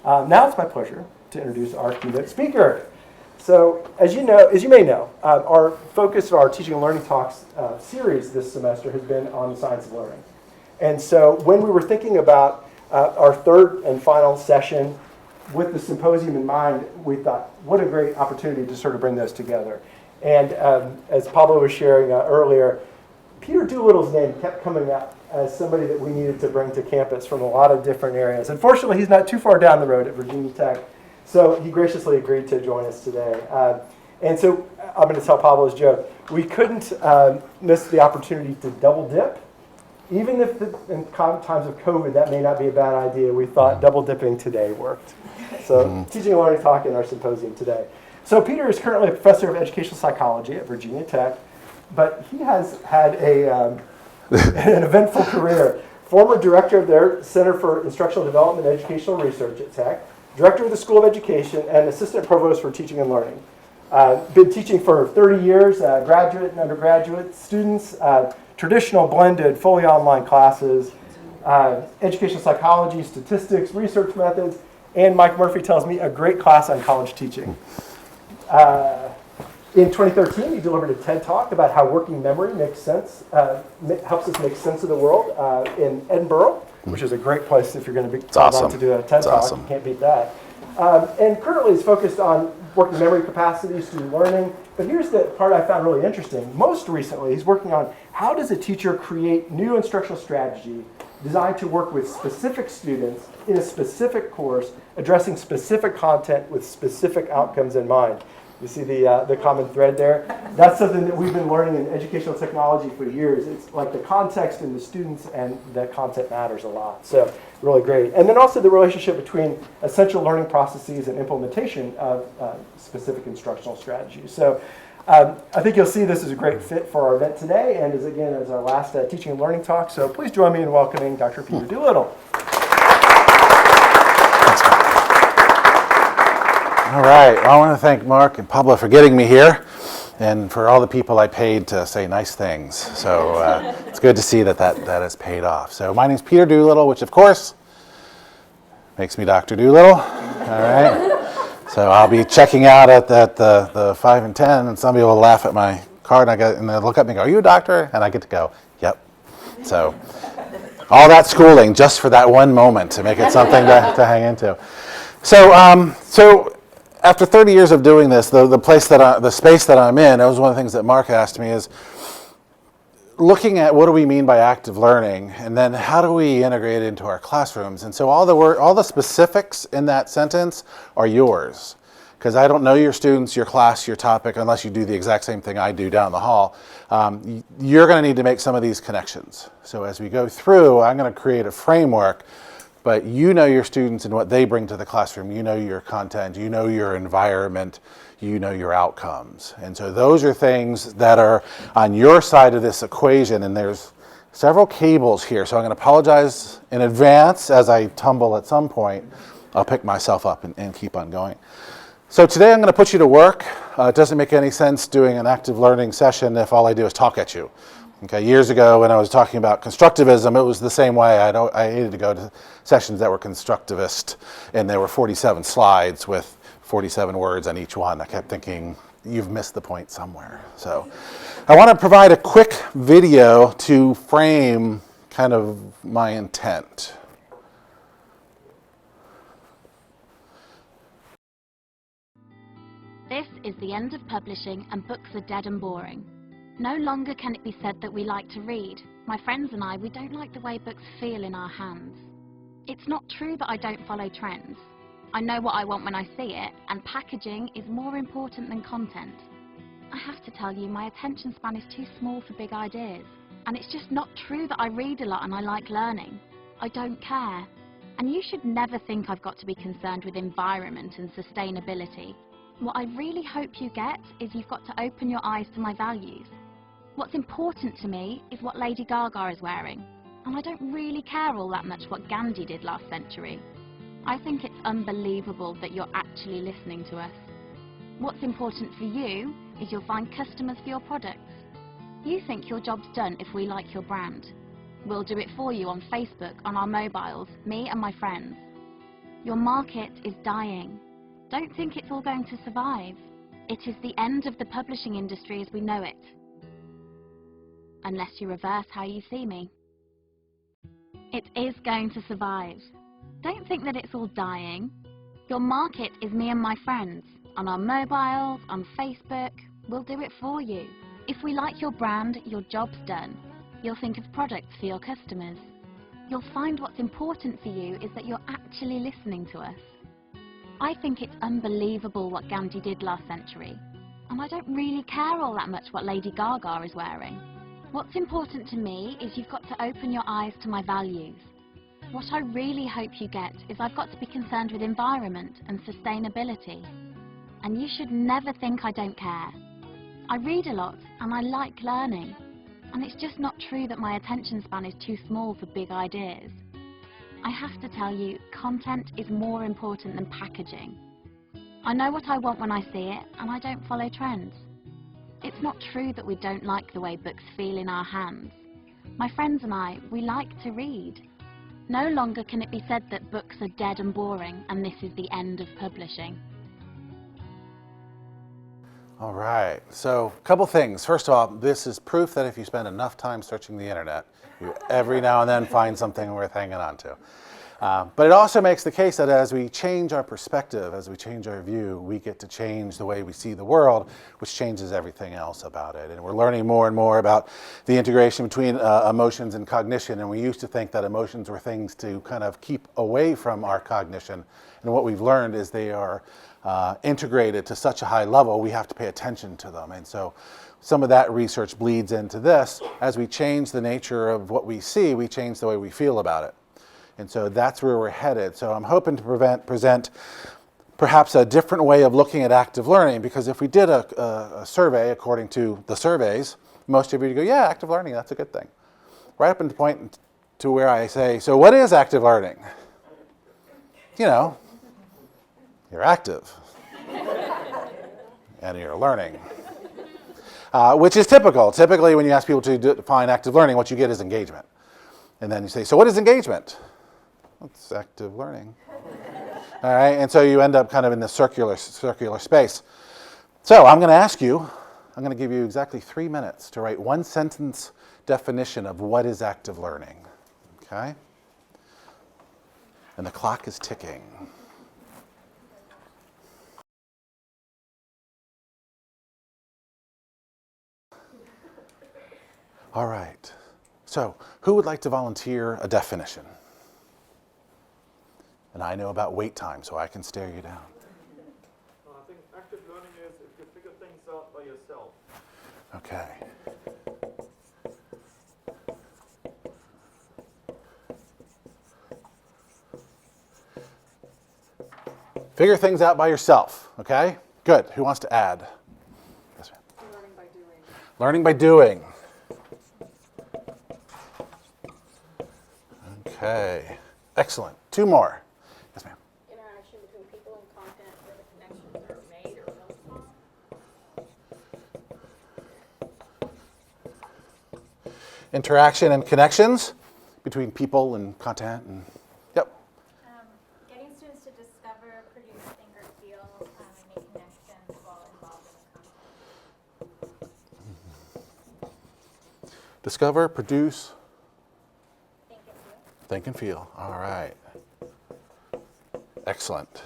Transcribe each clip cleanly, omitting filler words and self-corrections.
Now it's my pleasure to introduce our keynote speaker. So, as you may know, our focus of our Teaching and Learning Talks series this semester has been on the science of learning. And so, when we were thinking about our third and final session with the symposium in mind, we thought, what a great opportunity to sort of bring those together. And as Pablo was sharing earlier, Peter Doolittle's name kept coming up as somebody that we needed to bring to campus from a lot of different areas. Unfortunately, he's not too far down the road at Virginia Tech, so he graciously agreed to join us today. And so I'm going to tell Pablo's joke. We couldn't miss the opportunity to double dip. Even if in times of COVID that may not be a bad idea, we thought double dipping today worked. So Teaching and Learning Talk in our symposium today. So Peter is currently a professor of educational psychology at Virginia Tech, but he has had an eventful career. Former director of their Center for Instructional Development and Educational Research at Tech, director of the School of Education, and assistant provost for teaching and learning. Been teaching for 30 years, graduate and undergraduate students, traditional blended, fully online classes, educational psychology, statistics, research methods, and Mike Murphy tells me a great class on college teaching. In 2013, he delivered a TED Talk about how working memory makes sense, helps us make sense of the world in Edinburgh, which is a great place if you're going to be awesome. To do a TED Talk. Awesome. You can't beat that. And currently is focused on working memory capacity, student learning. But here's the part I found really interesting. Most recently, he's working on how does a teacher create new instructional strategy designed to work with specific students in a specific course, addressing specific content with specific outcomes in mind. You see the common thread there? That's something that we've been learning in educational technology for years. It's like the context and the students and the content matters a lot. So really great. And then also the relationship between essential learning processes and implementation of specific instructional strategies. So I think you'll see this is a great fit for our event today and as our last Teaching and Learning Talk. So please join me in welcoming Dr. Peter Doolittle. All right, well, I want to thank Mark and Pablo for getting me here and for all the people I paid to say nice things. So it's good to see that has paid off. So my name's Peter Doolittle, which of course makes me Dr. Doolittle. All right. So I'll be checking out at the 5 and 10, and somebody will laugh at my card, and they'll look at me and go, "Are you a doctor?" And I get to go, "Yep." So all that schooling just for that one moment to make it something to hang into. So after 30 years of doing this, the space that I'm in, that was one of the things that Mark asked me is looking at what do we mean by active learning, and then how do we integrate it into our classrooms. And so all the specifics in that sentence are yours, because I don't know your students, your class, your topic, unless you do the exact same thing I do down the hall. You're going to need to make some of these connections. So as we go through, I'm going to create a framework. But you know your students and what they bring to the classroom. You know your content. You know your environment. You know your outcomes. And so those are things that are on your side of this equation. And there's several cables here. So I'm going to apologize in advance as I tumble at some point. I'll pick myself up and keep on going. So today I'm going to put you to work. It doesn't make any sense doing an active learning session if all I do is talk at you. Okay, years ago when I was talking about constructivism, it was the same way. I hated to go to sessions that were constructivist, and there were 47 slides with 47 words on each one. I kept thinking, you've missed the point somewhere. So I want to provide a quick video to frame kind of my intent. This is the end of publishing, and books are dead and boring. No longer can it be said that we like to read. My friends and I, we don't like the way books feel in our hands. It's not true that I don't follow trends. I know what I want when I see it, and packaging is more important than content. I have to tell you, my attention span is too small for big ideas. And it's just not true that I read a lot and I like learning. I don't care. And you should never think I've got to be concerned with environment and sustainability. What I really hope you get is you've got to open your eyes to my values. What's important to me is what Lady Gaga is wearing, and I don't really care all that much what Gandhi did last century. I think it's unbelievable that you're actually listening to us. What's important for you is you'll find customers for your products. You think your job's done if we like your brand. We'll do it for you on Facebook, on our mobiles, me and my friends. Your market is dying. Don't think it's all going to survive. It is the end of the publishing industry as we know it. Unless you reverse how you see me. It is going to survive. Don't think that it's all dying. Your market is me and my friends. On our mobiles, on Facebook, we'll do it for you. If we like your brand, your job's done. You'll think of products for your customers. You'll find what's important for you is that you're actually listening to us. I think it's unbelievable what Gandhi did last century. And I don't really care all that much what Lady Gaga is wearing. What's important to me is you've got to open your eyes to my values. What I really hope you get is I've got to be concerned with environment and sustainability. And you should never think I don't care. I read a lot and I like learning. And it's just not true that my attention span is too small for big ideas. I have to tell you, content is more important than packaging. I know what I want when I see it, and I don't follow trends. It's not true that we don't like the way books feel in our hands. My friends and I, we like to read. No longer can it be said that books are dead and boring, and this is the end of publishing. All right, so a couple things. First of all, this is proof that if you spend enough time searching the internet, you every now and then find something worth hanging on to. But it also makes the case that as we change our perspective, as we change our view, we get to change the way we see the world, which changes everything else about it. And we're learning more and more about the integration between emotions and cognition. And we used to think that emotions were things to kind of keep away from our cognition. And what we've learned is they are integrated to such a high level, we have to pay attention to them. And so some of that research bleeds into this. As we change the nature of what we see, we change the way we feel about it. And so that's where we're headed. So I'm hoping to present perhaps a different way of looking at active learning, because if we did a survey according to the surveys, most of you would go, yeah, active learning, that's a good thing. Right up to the point to where I say, so what is active learning? You know, you're active and you're learning, which is typical. Typically, when you ask people to define active learning, what you get is engagement. And then you say, so what is engagement? It's active learning. All right, and so you end up kind of in this circular space. So I'm going to ask you, I'm going to give you exactly 3 minutes to write one sentence definition of what is active learning. Okay? And the clock is ticking. All right. So who would like to volunteer a definition? And I know about wait time, so I can stare you down. I think active learning is if you figure things out by yourself. Okay. Figure things out by yourself, okay? Good. Who wants to add? Yes, ma'am. Learning by doing. Learning by doing. Okay. Excellent. 2 more. Yes, ma'am. Interaction between people and content where the connections are made or built upon. Interaction and connections between people and content. And, yep. Getting students to discover, produce, think, or feel, and make connections while involved in the content. Discover, produce, Think and feel. think and feel. All right. Excellent.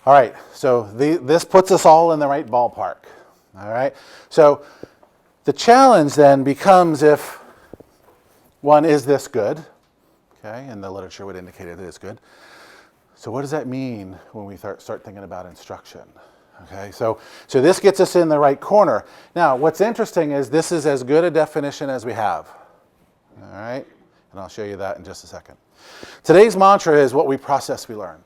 All right, so this puts us all in the right ballpark. All right, so the challenge then becomes if one, is this good? Okay, and the literature would indicate it is good. So what does that mean when we start thinking about instruction? Okay, so this gets us in the right corner. Now, what's interesting is this is as good a definition as we have. All right, and I'll show you that in just a second. Today's mantra is what we process, we learn.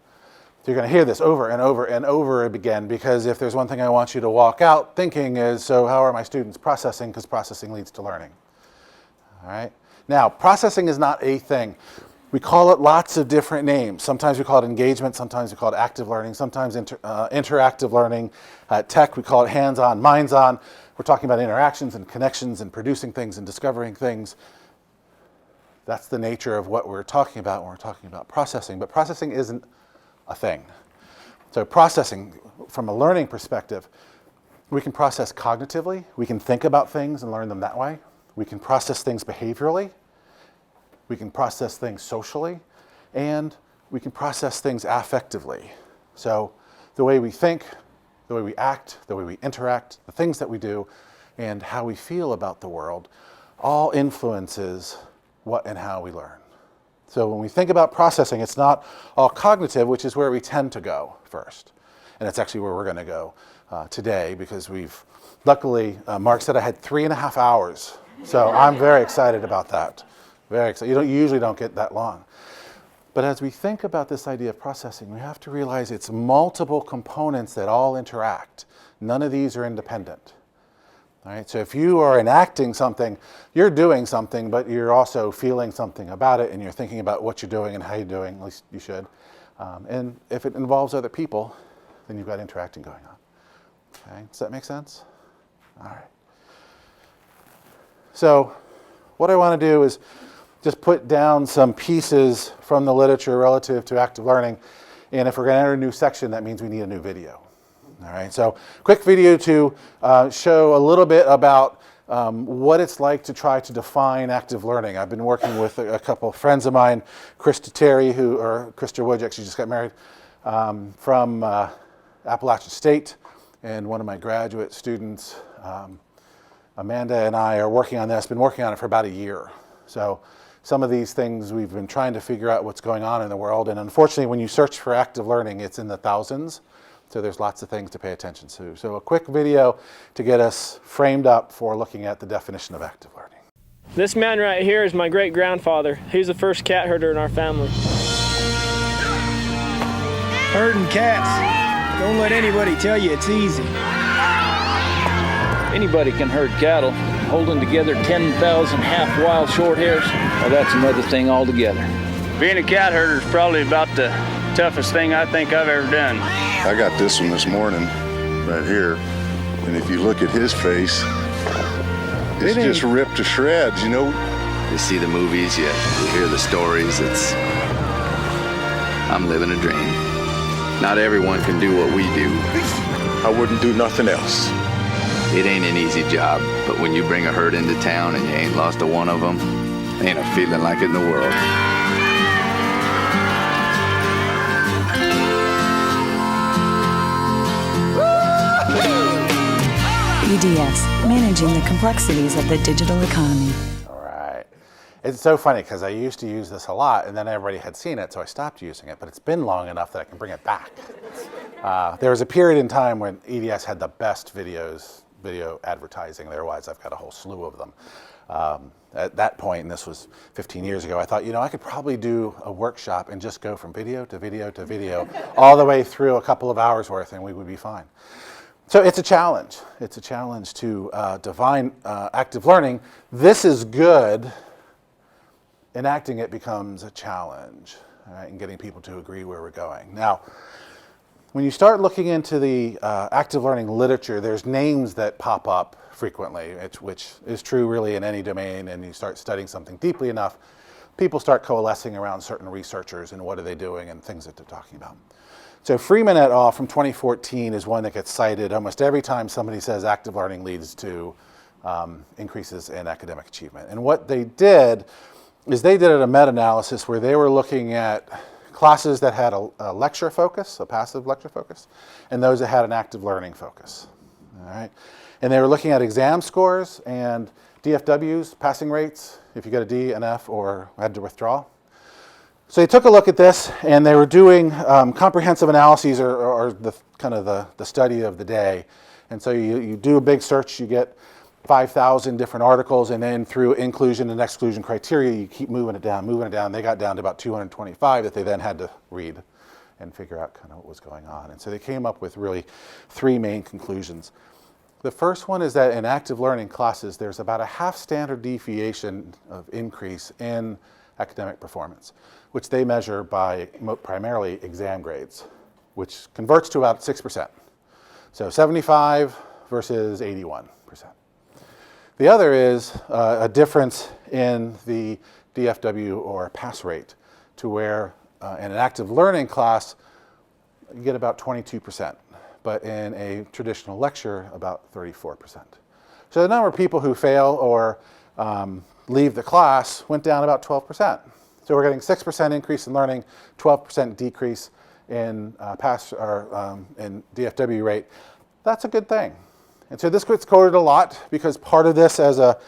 So you're going to hear this over and over and over again, because if there's one thing I want you to walk out thinking is, so how are my students processing? Because processing leads to learning. All right. Now, processing is not a thing. We call it lots of different names. Sometimes we call it engagement. Sometimes we call it active learning. Sometimes interactive learning. Tech, we call it hands-on, minds-on. We're talking about interactions and connections and producing things and discovering things. That's the nature of what we're talking about when we're talking about processing. But processing isn't a thing. So processing, from a learning perspective, we can process cognitively. We can think about things and learn them that way. We can process things behaviorally. We can process things socially. And we can process things affectively. So the way we think, the way we act, the way we interact, the things that we do, and how we feel about the world all influences what and how we learn. So when we think about processing, it's not all cognitive, which is where we tend to go first. And it's actually where we're going to go today, because luckily, Mark said I had 3.5 hours. So I'm very excited about that. Very excited. You usually don't get that long. But as we think about this idea of processing, we have to realize it's multiple components that all interact. None of these are independent. All right? So if you are enacting something, you're doing something, but you're also feeling something about it, and you're thinking about what you're doing and how you're doing, at least you should. And if it involves other people, then you've got interacting going on. Okay? Does that make sense? All right. So what I want to do is just put down some pieces from the literature relative to active learning. And if we're going to enter a new section, that means we need a new video. All right, so quick video to show a little bit about what it's like to try to define active learning. I've been working with a couple of friends of mine, Krista Wojcik, she just got married, from Appalachian State, and one of my graduate students, Amanda, and I are working on this, been working on it for about a year. So some of these things we've been trying to figure out what's going on in the world, and unfortunately when you search for active learning, it's in the thousands. So there's lots of things to pay attention to. So a quick video to get us framed up for looking at the definition of active learning. This man right here is my great-grandfather. He's the first cat herder in our family. Herding cats. Don't let anybody tell you it's easy. Anybody can herd cattle. Holding together 10,000 half-wild short hairs, well, that's another thing altogether. Being a cat herder is probably about the toughest thing I think I've ever done. I got this one this morning, right here, and if you look at his face, it's just ripped to shreds, you know? You see the movies, you hear the stories, I'm living a dream. Not everyone can do what we do. I wouldn't do nothing else. It ain't an easy job, but when you bring a herd into town and you ain't lost a one of them, ain't a feeling like it in the world. EDS, managing the complexities of the digital economy. All right. It's so funny because I used to use this a lot, and then everybody had seen it, so I stopped using it, but it's been long enough that I can bring it back. There was a period in time when EDS had the best video advertising. Otherwise, I've got a whole slew of them. At that point, and this was 15 years ago, I thought, I could probably do a workshop and just go from video to video to video all the way through a couple of hours worth, and we would be fine. So it's a challenge. It's a challenge to define active learning. This is good. Enacting it becomes a challenge, right, and getting people to agree where we're going. Now, when you start looking into the active learning literature, there's names that pop up frequently, which is true really in any domain, and you start studying something deeply enough, people start coalescing around certain researchers and what are they doing and things that they're talking about. So Freeman et al. From 2014 is one that gets cited almost every time somebody says active learning leads to increases in academic achievement. And what they did is they did a meta-analysis where they were looking at classes that had a lecture focus, a passive lecture focus, and those that had an active learning focus. All right? And they were looking at exam scores and DFWs, passing rates, if you got a D, an F, or had to withdraw. So they took a look at this, and they were doing comprehensive analyses, or the study of the day. And so you do a big search, you get 5,000 different articles, and then through inclusion and exclusion criteria, you keep moving it down. They got down to about 225 that they then had to read and figure out kind of what was going on. And so they came up with really 3 main conclusions. The first one is that in active learning classes, there's about a half standard deviation of increase in academic performance, which they measure by primarily exam grades, which converts to about 6%. So 75 versus 81%. The other is a difference in the DFW or pass rate, to where in an active learning class, you get about 22%, but in a traditional lecture, about 34%. So the number of people who fail or leave the class went down about 12%. So we're getting 6% increase in learning, 12% decrease in in DFW rate. That's a good thing. And so this gets quoted a lot because part of this as a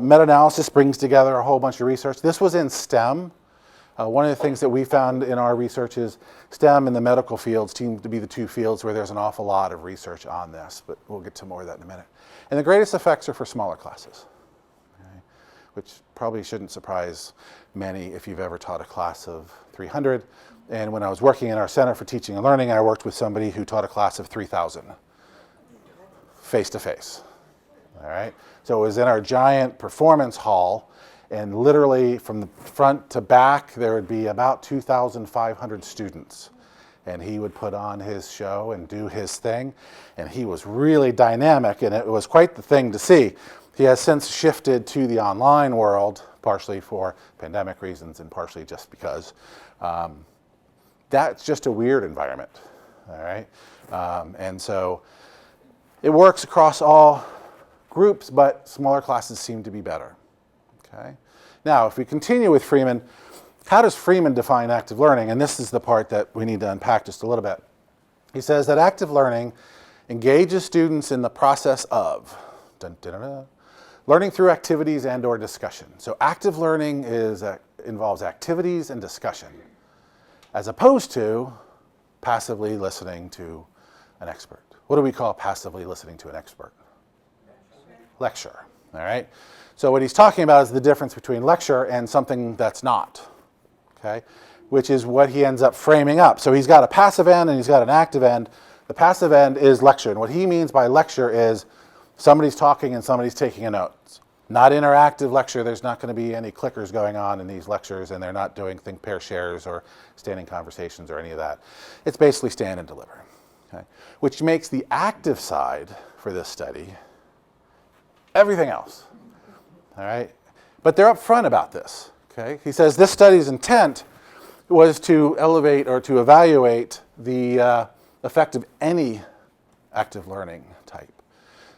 meta-analysis brings together a whole bunch of research. This was in STEM. One of the things that we found in our research is STEM and the medical fields seem to be the two fields where there's an awful lot of research on this, but we'll get to more of that in a minute. And the greatest effects are for smaller classes, okay, which probably shouldn't surprise many if you've ever taught a class of 300. And when I was working in our Center for Teaching and Learning, I worked with somebody who taught a class of 3,000 face-to-face. All right? So it was in our giant performance hall, and literally from the front to back, there would be about 2,500 students. And he would put on his show and do his thing, and he was really dynamic, and it was quite the thing to see. He has since shifted to the online world, partially for pandemic reasons and partially just because. That's just a weird environment, all right? And so it works across all groups, but smaller classes seem to be better, okay? Now, if we continue with Freeman, how does Freeman define active learning? And this is the part that we need to unpack just a little bit. He says that active learning engages students in the process of learning through activities and or discussion. So active learning involves activities and discussion, as opposed to passively listening to an expert. What do we call passively listening to an expert? Lecture, all right? So what he's talking about is the difference between lecture and something that's not, okay? Which is what he ends up framing up. So he's got a passive end and he's got an active end. The passive end is lecture, and what he means by lecture is somebody's talking and somebody's taking a note. Not interactive lecture. There's not going to be any clickers going on in these lectures, and they're not doing think, pair, shares or standing conversations or any of that. It's basically stand and deliver, okay? Which makes the active side for this study everything else, all right? But they're upfront about this, okay? He says this study's intent was to elevate or to evaluate the effect of any active learning type.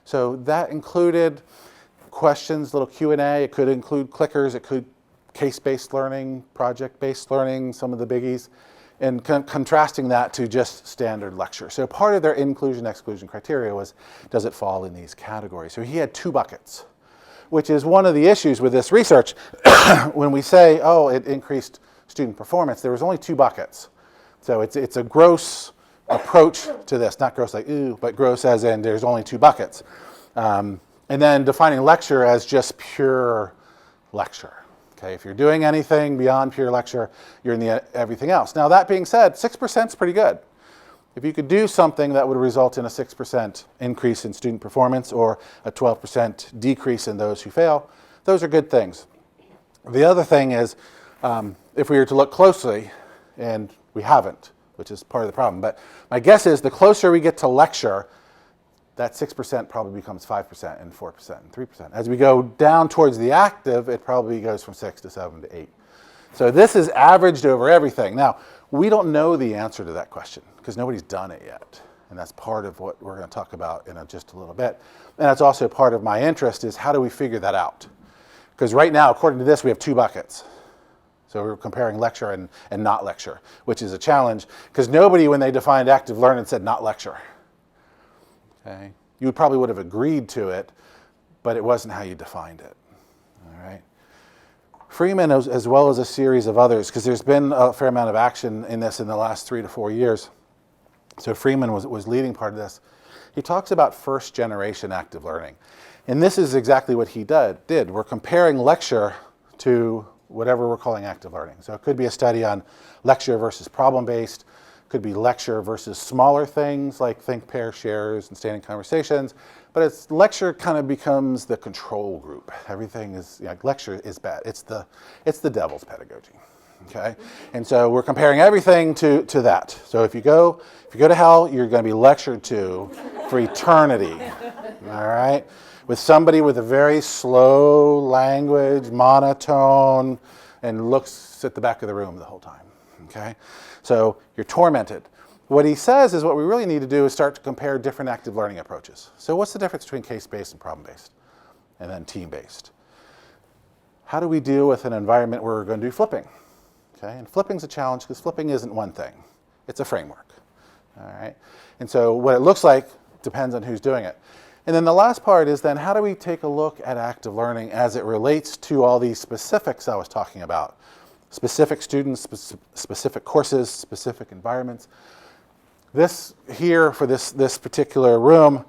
So that included questions, little Q&A. It could include clickers. It could case-based learning, project-based learning, some of the biggies, and contrasting that to just standard lecture. So part of their inclusion-exclusion criteria was, does it fall in these categories? So he had two buckets, which is one of the issues with this research. When we say, oh, it increased student performance, there was only two buckets. So it's a gross approach to this, not gross like ooh, but gross as in there's only two buckets. And then defining lecture as just pure lecture. Okay, if you're doing anything beyond pure lecture, you're in the everything else. Now that being said, 6% is pretty good. If you could do something that would result in a 6% increase in student performance or a 12% decrease in those who fail, those are good things. The other thing is, if we were to look closely, and we haven't, which is part of the problem, but my guess is the closer we get to lecture, that 6% probably becomes 5% and 4% and 3%. As we go down towards the active, it probably goes from 6 to 7 to 8. So this is averaged over everything. Now, we don't know the answer to that question because nobody's done it yet. And that's part of what we're going to talk about in just a little bit. And that's also part of my interest is how do we figure that out? Because right now, according to this, we have two buckets. So we're comparing lecture and not lecture, which is a challenge because nobody, when they defined active learning, said not lecture. Okay. You probably would have agreed to it, but it wasn't how you defined it. All right. Freeman, as well as a series of others, because there's been a fair amount of action in this in the last 3 to 4 years. So Freeman was leading part of this. He talks about first generation active learning. And this is exactly what he did. We're comparing lecture to whatever we're calling active learning. So it could be a study on lecture versus problem-based. Could be lecture versus smaller things like think, pair, shares, and standing conversations. But it's lecture kind of becomes the control group. Everything is, like lecture is bad. It's the devil's pedagogy, okay? And so we're comparing everything to that. So if you go to hell, you're going to be lectured to for eternity, all right? With somebody with a very slow language, monotone, and looks at the back of the room the whole time, okay? So you're tormented. What he says is what we really need to do is start to compare different active learning approaches. So what's the difference between case-based and problem-based, and then team-based? How do we deal with an environment where we're going to do flipping? Okay, and flipping's a challenge because flipping isn't one thing. It's a framework. All right, and so what it looks like depends on who's doing it. And then the last part is then how do we take a look at active learning as it relates to all these specifics I was talking about? Specific students, specific courses, specific environments. This here for this particular room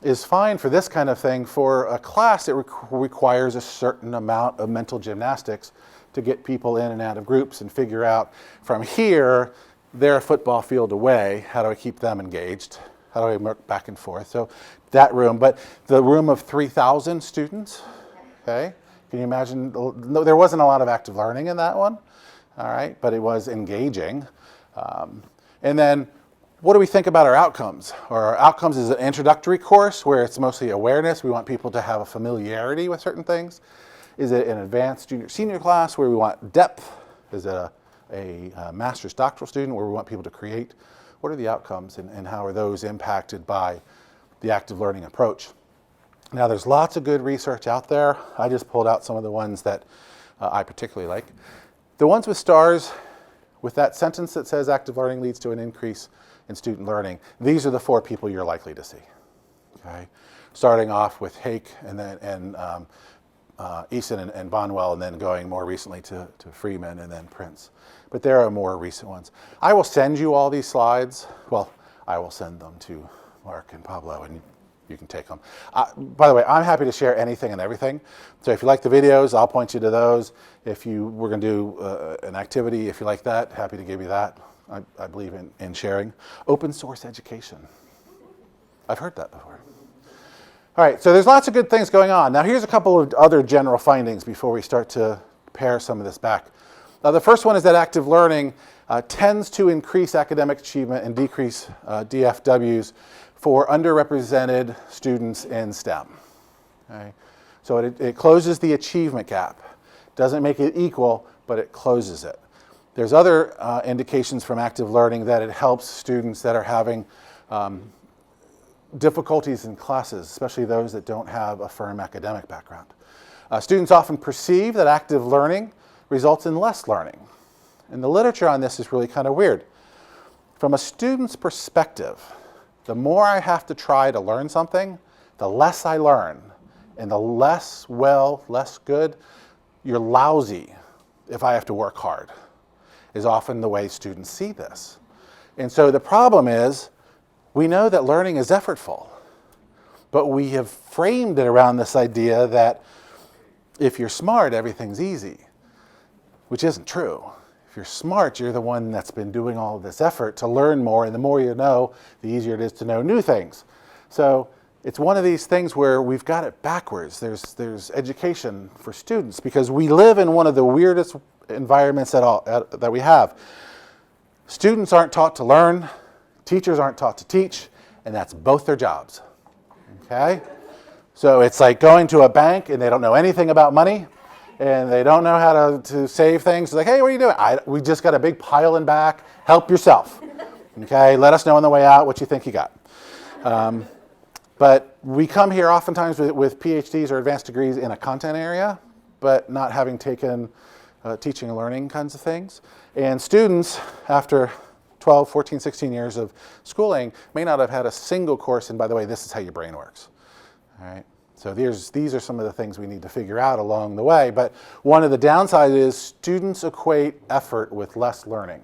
is fine for this kind of thing. For a class, it requires a certain amount of mental gymnastics to get people in and out of groups and figure out from here, they're a football field away, how do I keep them engaged? How do I work back and forth? So that room, but the room of 3,000 students, okay? Can you imagine? No, there wasn't a lot of active learning in that one, all right? But it was engaging. And then what do we think about our outcomes? Our outcomes is an introductory course where it's mostly awareness. We want people to have a familiarity with certain things. Is it an advanced junior senior class where we want depth? Is it a master's doctoral student where we want people to create? What are the outcomes and how are those impacted by the active learning approach? Now there's lots of good research out there. I just pulled out some of the ones that I particularly like. The ones with stars, with that sentence that says active learning leads to an increase in student learning, these are the 4 people you're likely to see. Okay, starting off with Hake and then Eason and Bonwell, and then going more recently to Freeman and then Prince. But there are more recent ones. I will send you all these slides. Well, I will send them to Mark and Pablo, and you can take them. By the way, I'm happy to share anything and everything. So if you like the videos, I'll point you to those. If we're going to do an activity, if you like that, happy to give you that. I believe in sharing. Open source education. I've heard that before. All right, so there's lots of good things going on. Now here's a couple of other general findings before we start to pare some of this back. The first one is that active learning tends to increase academic achievement and decrease DFWs for underrepresented students in STEM. Okay? So it closes the achievement gap. Doesn't make it equal, but it closes it. There's other indications from active learning that it helps students that are having difficulties in classes, especially those that don't have a firm academic background. Students often perceive that active learning results in less learning. And the literature on this is really kind of weird. From a student's perspective, the more I have to try to learn something, the less I learn. And the less good, you're lousy if I have to work hard, is often the way students see this. And so the problem is, we know that learning is effortful, but we have framed it around this idea that if you're smart, everything's easy, which isn't true. If you're smart, you're the one that's been doing all of this effort to learn more, and the more you know, the easier it is to know new things. So it's one of these things where we've got it backwards. There's education for students because we live in one of the weirdest environments that we have. Students aren't taught to learn, teachers aren't taught to teach, and that's both their jobs. Okay? So it's like going to a bank and they don't know anything about money and they don't know how to save things. It's like, hey, what are you doing? We just got a big pile in back. Help yourself. Okay? Let us know on the way out what you think you got. But we come here oftentimes with PhDs or advanced degrees in a content area, but not having taken teaching and learning kinds of things. And students, after 12, 14, 16 years of schooling, may not have had a single course, and by the way, this is how your brain works. All right? So these are some of the things we need to figure out along the way. But one of the downsides is students equate effort with less learning,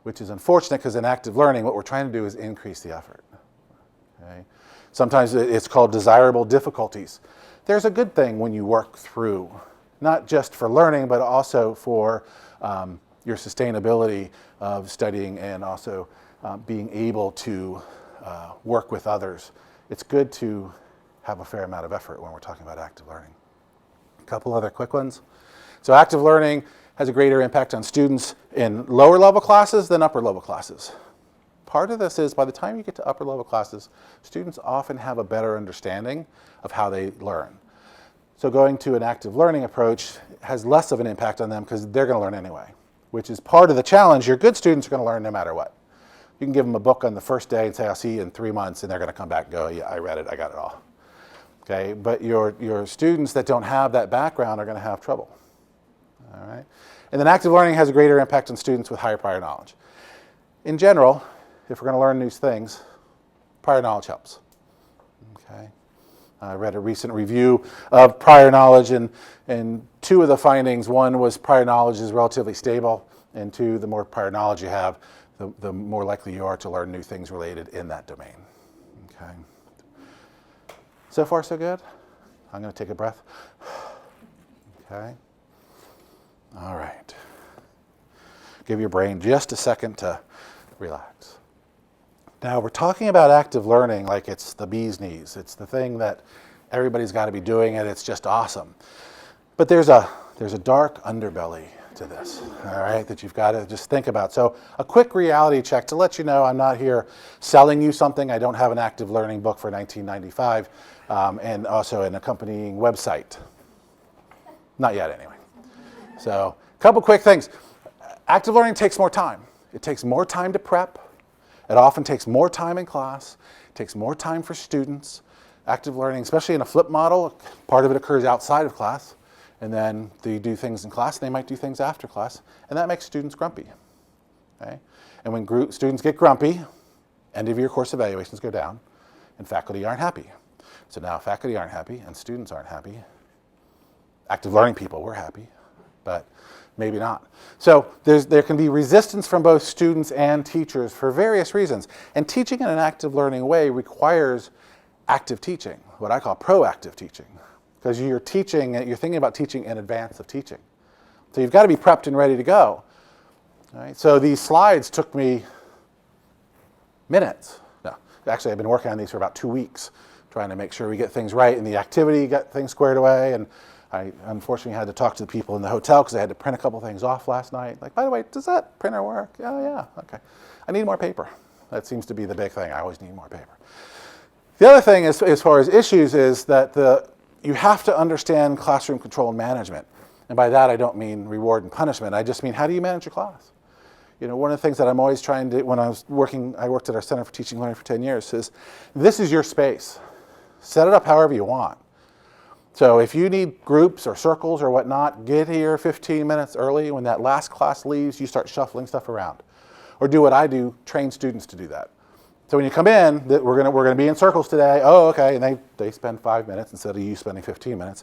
which is unfortunate because in active learning, what we're trying to do is increase the effort. Okay? Sometimes it's called desirable difficulties. There's a good thing when you work through, not just for learning, but also for your sustainability of studying and also being able to work with others. It's good to have a fair amount of effort when we're talking about active learning. A couple other quick ones. So active learning has a greater impact on students in lower level classes than upper level classes. Part of this is by the time you get to upper level classes, students often have a better understanding of how they learn. So going to an active learning approach has less of an impact on them because they're going to learn anyway. which is part of the challenge. Your good students are going to learn no matter what. You can give them a book on the first day and say, I'll see you in 3 months, and they're going to come back and go, yeah, I read it, I got it all. Okay, but your students that don't have that background are going to have trouble. All right? And then active learning has a greater impact on students with higher prior knowledge. In general, if we're going to learn new things, prior knowledge helps. Okay. I read a recent review of prior knowledge, and two of the findings, one was prior knowledge is relatively stable, and two, the more prior knowledge you have, the more likely you are to learn new things related in that domain. Okay. So far, so good? I'm going to take a breath. Okay. All right. Give your brain just a second to relax. Now, we're talking about active learning like it's the bee's knees. It's the thing that everybody's got to be doing, and it's just awesome. But there's a dark underbelly to this, all right, that you've got to just think about. So a quick reality check to let you know I'm not here selling you something. I don't have an active learning book for 1995 and also an accompanying website. Not yet, anyway. So a couple quick things. Active learning takes more time. It takes more time to prep. It often takes more time in class. It takes more time for students. Active learning, especially in a flip model, part of it occurs outside of class. And then they do things in class, and they might do things after class. And that makes students grumpy. Okay? And when students get grumpy, end of year course evaluations go down, and faculty aren't happy. So now faculty aren't happy, and students aren't happy. Active learning people, we're happy, but maybe not. So there can be resistance from both students and teachers for various reasons. And teaching in an active learning way requires active teaching, what I call proactive teaching. Because you're thinking about teaching in advance of teaching. So you've got to be prepped and ready to go. All right? So these slides took me minutes. No, actually I've been working on these for about 2 weeks, trying to make sure we get things right and the activity, get things squared away. And I unfortunately had to talk to the people in the hotel because I had to print a couple things off last night. Like, by the way, does that printer work? Oh, yeah, okay. I need more paper. That seems to be the big thing. I always need more paper. The other thing as far as issues is that you have to understand classroom control and management. And by that, I don't mean reward and punishment. I just mean, how do you manage your class? You know, one of the things that I'm always trying to, when I worked at our Center for Teaching and Learning for 10 years, is this is your space. Set it up however you want. So if you need groups or circles or whatnot, get here 15 minutes early. When that last class leaves, you start shuffling stuff around. Or do what I do, train students to do that. So when you come in, we're gonna be in circles today. Oh, okay, and they spend 5 minutes instead of you spending 15 minutes.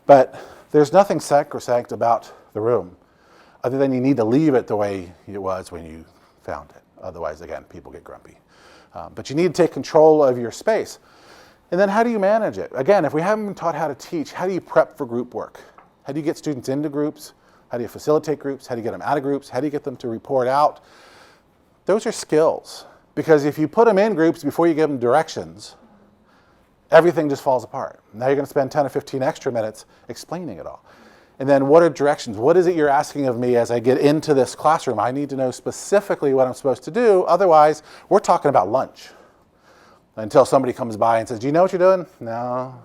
But there's nothing sacrosanct about the room, other than you need to leave it the way it was when you found it. Otherwise, again, people get grumpy. But you need to take control of your space. And then how do you manage it? Again, if we haven't been taught how to teach, how do you prep for group work? How do you get students into groups? How do you facilitate groups? How do you get them out of groups? How do you get them to report out? Those are skills. Because if you put them in groups before you give them directions, everything just falls apart. Now you're going to spend 10 or 15 extra minutes explaining it all. And then what are directions? What is it you're asking of me as I get into this classroom? I need to know specifically what I'm supposed to do. Otherwise, we're talking about lunch. Until somebody comes by and says, do you know what you're doing? No.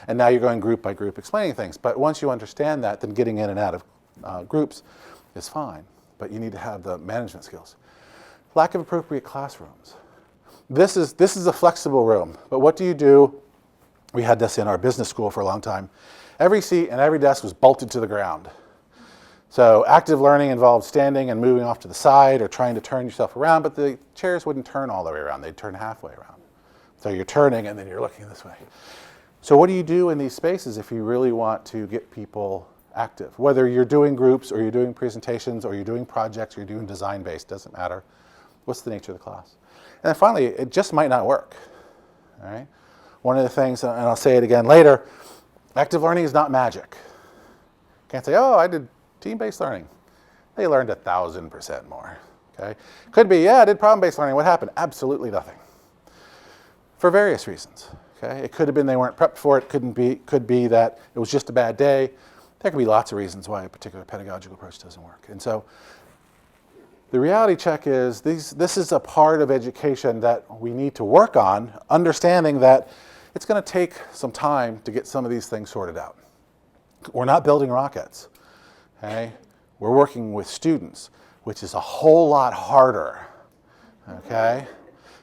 And now you're going group by group explaining things. But once you understand that, then getting in and out of groups is fine. But you need to have the management skills. Lack of appropriate classrooms. This is a flexible room, but what do you do? We had this in our business school for a long time. Every seat and every desk was bolted to the ground. So active learning involved standing and moving off to the side or trying to turn yourself around, but the chairs wouldn't turn all the way around. They'd turn halfway around. So you're turning and then you're looking this way. So what do you do in these spaces if you really want to get people active? Whether you're doing groups or you're doing presentations or you're doing projects or you're doing design-based, doesn't matter. What's the nature of the class? And then finally, it just might not work. All right? One of the things, and I'll say it again later, active learning is not magic. Can't say, oh, I did team-based learning. They learned 1,000% more. Okay? Could be, yeah, I did problem-based learning. What happened? Absolutely nothing. For various reasons. Okay? It could have been they weren't prepped for it. Could be that it was just a bad day. There could be lots of reasons why a particular pedagogical approach doesn't work. And so the reality check is this is a part of education that we need to work on, understanding that it's going to take some time to get some of these things sorted out. We're not building rockets. Okay? We're working with students, which is a whole lot harder, okay?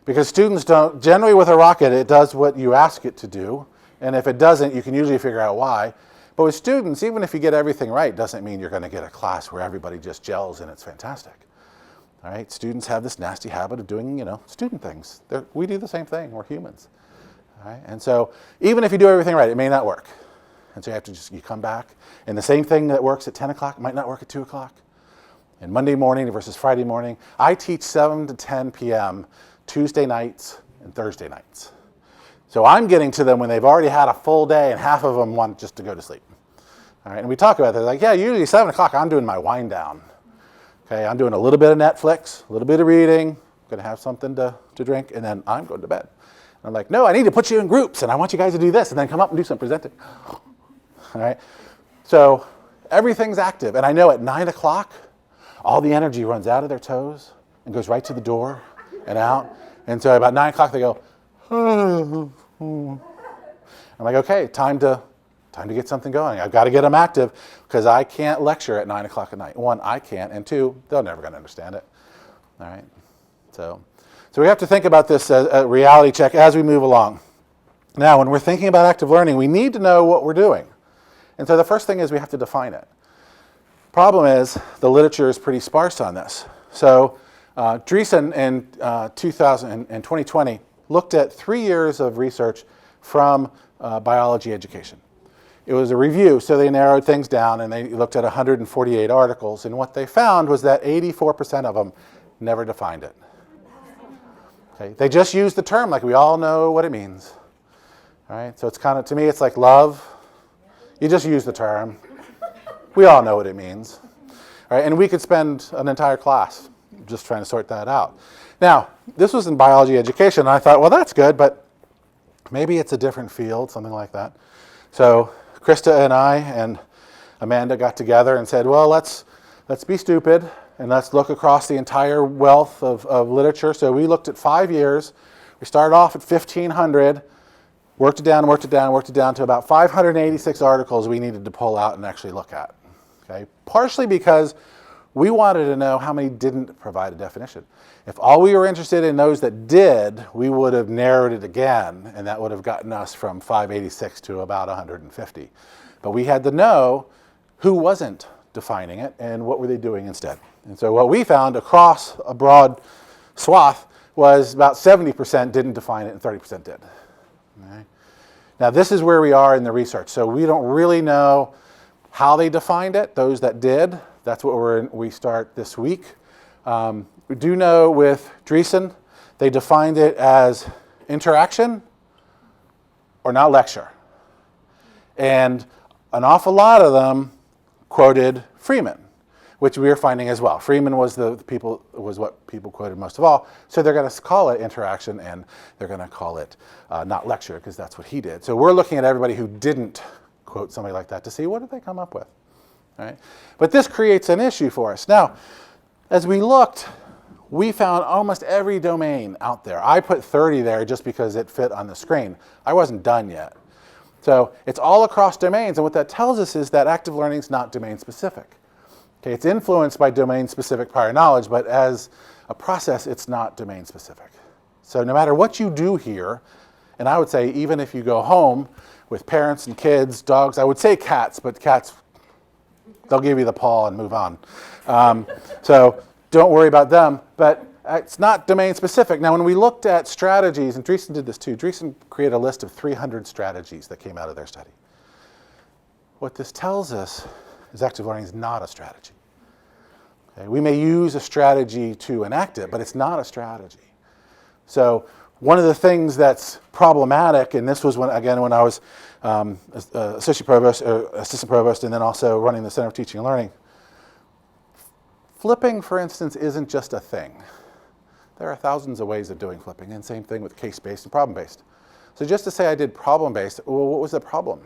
Because students don't, generally with a rocket, it does what you ask it to do, and if it doesn't, you can usually figure out why. But with students, even if you get everything right, doesn't mean you're going to get a class where everybody just gels and it's fantastic. All right, students have this nasty habit of doing, student things. We do the same thing. We're humans. All right, and so even if you do everything right, it may not work. And so you have to you come back, and the same thing that works at 10 o'clock might not work at 2 o'clock. And Monday morning versus Friday morning, I teach 7 to 10 p.m. Tuesday nights and Thursday nights. So I'm getting to them when they've already had a full day, and half of them want just to go to sleep. All right, and we talk about that. Like, yeah, usually 7 o'clock, I'm doing my wind down. Okay, I'm doing a little bit of Netflix, a little bit of reading, going to have something to drink, and then I'm going to bed. And I'm like, no, I need to put you in groups, and I want you guys to do this, and then come up and do some presenting. All right, so everything's active, and I know at 9 o'clock, all the energy runs out of their toes and goes right to the door and out. And so about 9 o'clock, they go, I'm like, okay, time to get something going. I've got to get them active because I can't lecture at 9 o'clock at night. One, I can't, and two, they're never going to understand it. All right, so we have to think about this as a reality check as we move along. Now, when we're thinking about active learning, we need to know what we're doing. And so the first thing is we have to define it. Problem is, the literature is pretty sparse on this. So Dreesen in 2020 looked at 3 years of research from biology education. It was a review, so they narrowed things down and they looked at 148 articles, and what they found was that 84% of them never defined it. Okay? They just used the term like we all know what it means. All right? So it's kind of, to me, it's like love. You just use the term. We all know what it means. All right? And we could spend an entire class just trying to sort that out. Now, this was in biology education, and I thought, well, that's good, but maybe it's a different field, something like that. So Krista and I and Amanda got together and said, well, let's be stupid and let's look across the entire wealth of literature. So we looked at 5 years. We started off at 1,500, worked it down to about 586 articles we needed to pull out and actually look at. Okay? Partially because we wanted to know how many didn't provide a definition. If all we were interested in those that did, we would have narrowed it again, and that would have gotten us from 586 to about 150. But we had to know who wasn't defining it and what were they doing instead. And so what we found across a broad swath was about 70% didn't define it and 30% did. Okay? Now this is where we are in the research. So we don't really know how they defined it, those that did. That's what we start this week. We do know with Dreesen, they defined it as interaction or not lecture. And an awful lot of them quoted Freeman, which we are finding as well. Freeman was what people quoted most of all. So they're going to call it interaction and they're going to call it not lecture because that's what he did. So we're looking at everybody who didn't quote somebody like that to see what did they come up with. Right? But this creates an issue for us. Now, as we looked, we found almost every domain out there. I put 30 there just because it fit on the screen. I wasn't done yet. So it's all across domains, and what that tells us is that active learning is not domain specific. Okay, it's influenced by domain specific prior knowledge, but as a process, it's not domain specific. So no matter what you do here, and I would say even if you go home with parents and kids, dogs, I would say cats, but cats, they'll give you the paw and move on. So don't worry about them, but it's not domain specific. Now, when we looked at strategies, and Dreesen did this too, Dreesen created a list of 300 strategies that came out of their study. What this tells us is active learning is not a strategy. Okay? We may use a strategy to enact it, but it's not a strategy. So one of the things that's problematic, and this was when I was assistant provost, and then also running the Center for Teaching and Learning. Flipping, for instance, isn't just a thing. There are thousands of ways of doing flipping, and same thing with case-based and problem-based. So just to say I did problem-based, well, what was the problem?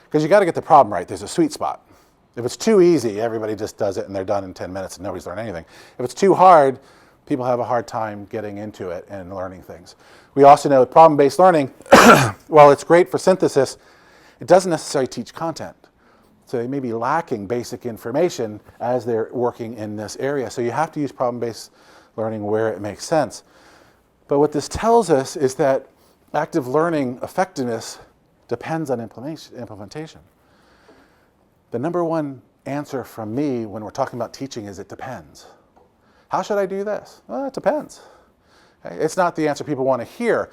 Because you got to get the problem right. There's a sweet spot. If it's too easy, everybody just does it and they're done in 10 minutes and nobody's learned anything. If it's too hard, people have a hard time getting into it and learning things. We also know problem-based learning, while it's great for synthesis, it doesn't necessarily teach content. So they may be lacking basic information as they're working in this area. So you have to use problem-based learning where it makes sense. But what this tells us is that active learning effectiveness depends on implementation. The number one answer from me when we're talking about teaching is it depends. How should I do this? Well, it depends. Okay? It's not the answer people want to hear.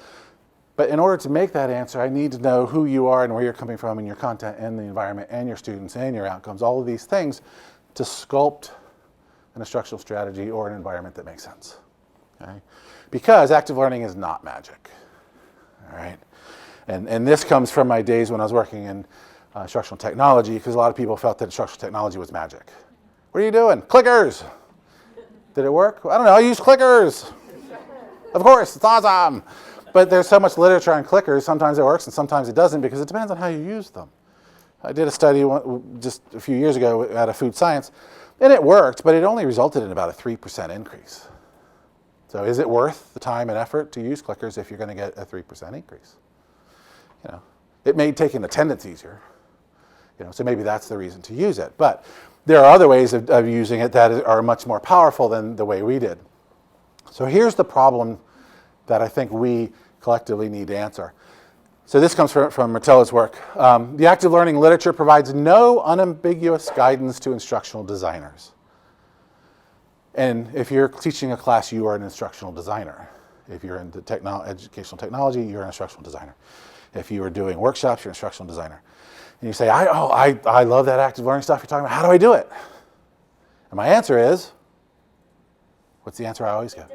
But in order to make that answer, I need to know who you are and where you're coming from and your content and the environment and your students and your outcomes, all of these things to sculpt an instructional strategy or an environment that makes sense. Okay? Because active learning is not magic. All right? And this comes from my days when I was working in instructional technology, because a lot of people felt that instructional technology was magic. What are you doing? Clickers! Did it work? I don't know, I use clickers! Of course, it's awesome! But there's so much literature on clickers, sometimes it works and sometimes it doesn't, because it depends on how you use them. I did a study just a few years ago out of food science, and it worked, but it only resulted in about a 3% increase. So is it worth the time and effort to use clickers if you're going to get a 3% increase? You know, it made taking attendance easier. You know, so maybe that's the reason to use it. But there are other ways of using it that are much more powerful than the way we did. So here's the problem that I think we collectively need to answer. So this comes from Martella's work. The active learning literature provides no unambiguous guidance to instructional designers. And if you're teaching a class, you are an instructional designer. If you're into educational technology, you're an instructional designer. If you are doing workshops, you're an instructional designer. And you say, I love that active learning stuff you're talking about. How do I do it? And my answer is, what's the answer I always give?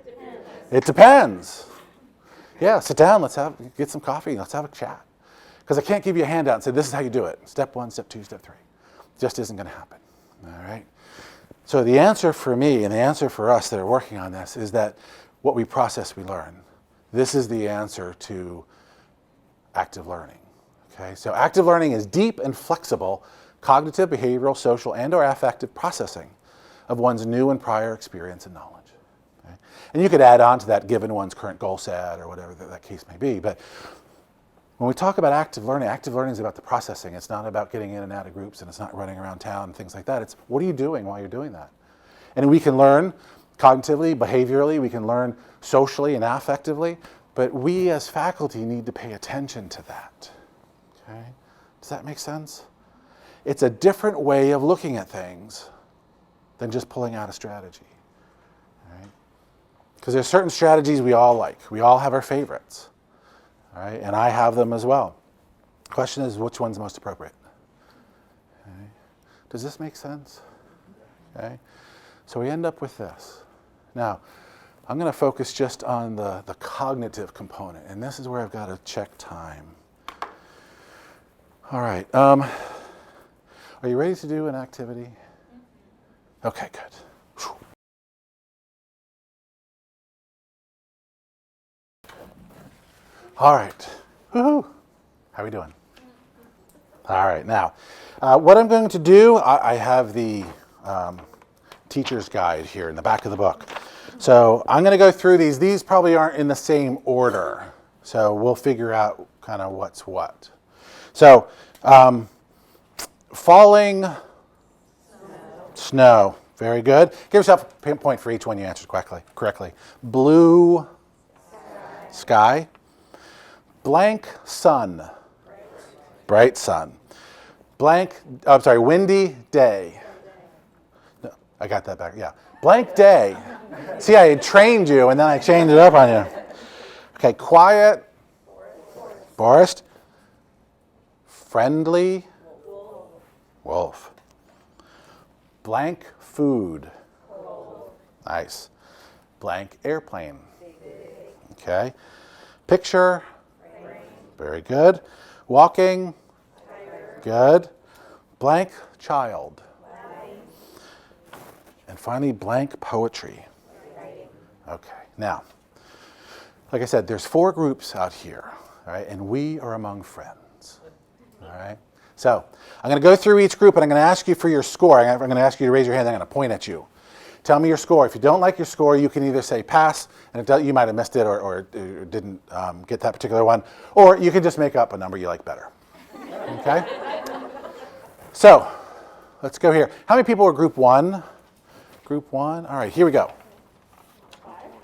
It depends. Yeah, sit down, get some coffee, let's have a chat. Because I can't give you a handout and say, this is how you do it. Step 1, step 2, step 3. It just isn't going to happen. All right? So the answer for me and the answer for us that are working on this is that what we process, we learn. This is the answer to active learning. Okay? So active learning is deep and flexible cognitive, behavioral, social, and/or affective processing of one's new and prior experience and knowledge. Okay? And you could add on to that given one's current goal set or whatever that case may be. But when we talk about active learning is about the processing. It's not about getting in and out of groups, and it's not running around town and things like that. It's what are you doing while you're doing that? And we can learn cognitively, behaviorally, we can learn socially and affectively, but we as faculty need to pay attention to that. Okay? Does that make sense? It's a different way of looking at things than just pulling out a strategy. Right? Because there's certain strategies we all like. We all have our favorites. All right? And I have them as well. The question is, which one's most appropriate? Okay? Does this make sense? Okay? So we end up with this. Now, I'm going to focus just on the cognitive component, and this is where I've got to check time. All right. Are you ready to do an activity? Okay, good. Whew. All right. Woohoo! How are we doing? All right. Now, what I'm going to do, I have the teacher's guide here in the back of the book. So I'm going to go through these. These probably aren't in the same order. So we'll figure out kind of what's what. So falling snow. Very good. Give yourself a point for each one you answered correctly. Blue sky. Blank sun. Bright sun. Windy day. No, I got that back. Yeah. Blank day. See, I had trained you and then I changed it up on you. Okay, quiet. Forest. Friendly. Wolf. Blank food. Nice. Blank airplane. Okay. Picture. Very good. Walking. Good. Blank child. And finally, blank poetry. Okay, now, like I said, there's 4 groups out here, all right, and we are among friends, all right? So I'm going to go through each group, and I'm going to ask you for your score. I'm going to ask you to raise your hand, and I'm going to point at you. Tell me your score. If you don't like your score, you can either say pass, and you might have missed it or didn't get that particular one, or you can just make up a number you like better, okay? So let's go here. How many people were group 1? Group 1. All right, here we go.